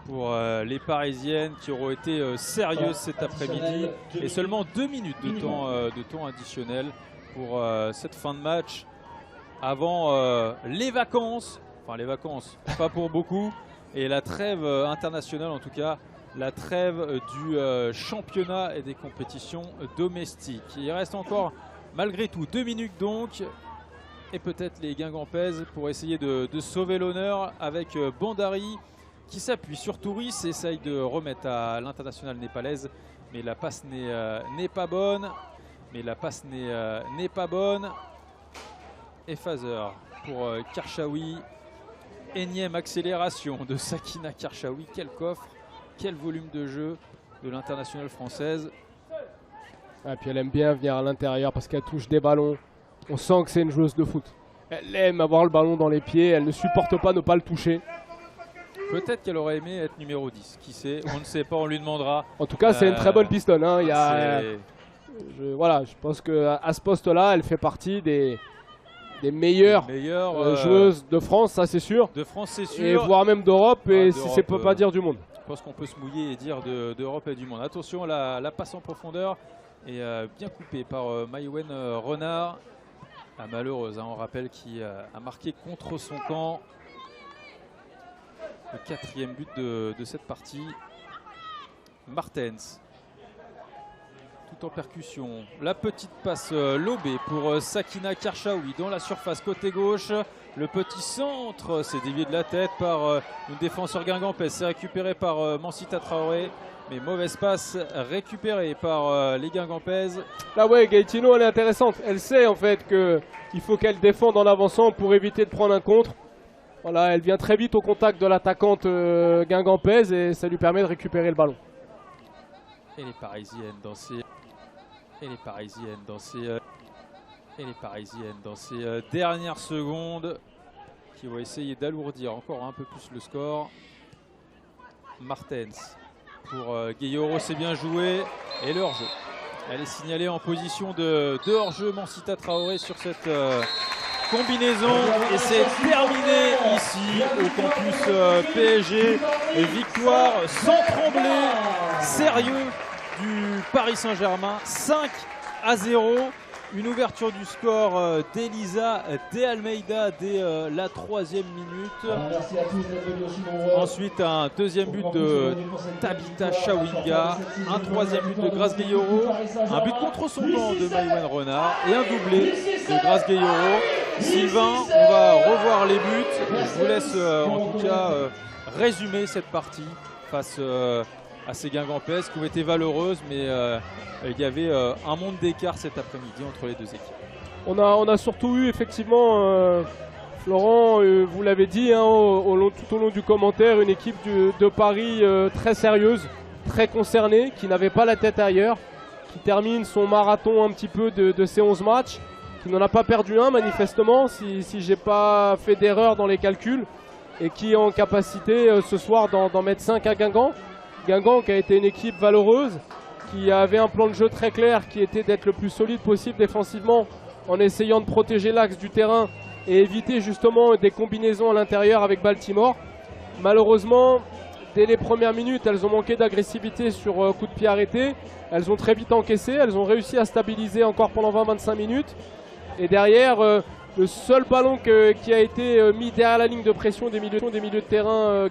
pour les Parisiennes qui auront été sérieuses cet après-midi. Et seulement 2 minutes de temps additionnel pour cette fin de match avant les vacances. Enfin les vacances, pas pour beaucoup. Et la trêve internationale en tout cas. La trêve du championnat et des compétitions domestiques. Il reste encore malgré tout 2 minutes donc. Et peut-être les Guingampaises pour essayer de sauver l'honneur avec Bandari qui s'appuie sur Touris et essaye de remettre à l'internationale népalaise. Mais la passe n'est pas bonne. Et phaser pour Karchaoui. Énième accélération de Sakina Karchaoui. Quel coffre, quel volume de jeu de l'internationale française. Et puis elle aime bien venir à l'intérieur parce qu'elle touche des ballons. On sent que c'est une joueuse de foot. Elle aime avoir le ballon dans les pieds, elle ne supporte pas ne pas le toucher. Peut-être qu'elle aurait aimé être numéro 10, qui sait, on ne sait pas, on lui demandera. En tout cas, c'est une très bonne pistonne. Hein. Je pense qu'à ce poste-là, elle fait partie des meilleures joueuses de France, ça c'est sûr. De France, c'est sûr. Et voire même d'Europe, et si ça ne peut pas dire du monde. Je pense qu'on peut se mouiller et dire d'Europe et du monde. Attention, la passe en profondeur est bien coupée par Maïwen Renard. La malheureuse, hein, on rappelle, qui a marqué contre son camp. Le 4e but de cette partie. Martens. Tout en percussion. La petite passe lobée pour Sakina Karchaoui dans la surface côté gauche. Le petit centre, c'est dévié de la tête par une défenseur guingampaise. C'est récupéré par Mansita Traoré. Mais mauvaise passe récupérée par les Guingampaises. Là ouais, Gaetino elle est intéressante. Elle sait en fait qu'il faut qu'elle défende en avançant pour éviter de prendre un contre. Voilà, elle vient très vite au contact de l'attaquante guingampaise et ça lui permet de récupérer le ballon. Et les Parisiennes dans ces dernières secondes qui vont essayer d'alourdir encore un peu plus le score. Martens pour Gueyoro, c'est bien joué. Et le hors-jeu. Elle est signalée en position de hors-jeu. Mansita Traoré sur cette combinaison. Et c'est terminé ici au campus PSG. Et victoire sans trembler, sérieux du Paris Saint-Germain. 5-0. Une ouverture du score d'Elisa De Almeida dès la 3e minute. Ensuite un 2e but de Tabitha Chawinga, un 3e but de Grace Gueyoro, un but contre son camp de Maïwen Renard et un doublé de Grace Gueyoro. Sylvain, on va revoir les buts. Je vous laisse en tout cas résumer cette partie face à ces Guingampaises qui ont été valeureuses, mais il y avait un monde d'écart cet après-midi entre les deux équipes. On a surtout eu effectivement, Florent, vous l'avez dit hein, tout au long du commentaire, une équipe de Paris très sérieuse, très concernée, qui n'avait pas la tête ailleurs, qui termine son marathon un petit peu de ces 11 matchs, qui n'en a pas perdu un manifestement, si j'ai pas fait d'erreur dans les calculs, et qui est en capacité ce soir d'en mettre 5 à Guingamp. Guingamp qui a été une équipe valeureuse, qui avait un plan de jeu très clair, qui était d'être le plus solide possible défensivement en essayant de protéger l'axe du terrain et éviter justement des combinaisons à l'intérieur avec Baltimore. Malheureusement, dès les premières minutes, elles ont manqué d'agressivité sur coup de pied arrêté. Elles ont très vite encaissé, elles ont réussi à stabiliser encore pendant 20-25 minutes. Et derrière, le seul ballon qui a été mis derrière la ligne de pression des milieux de terrain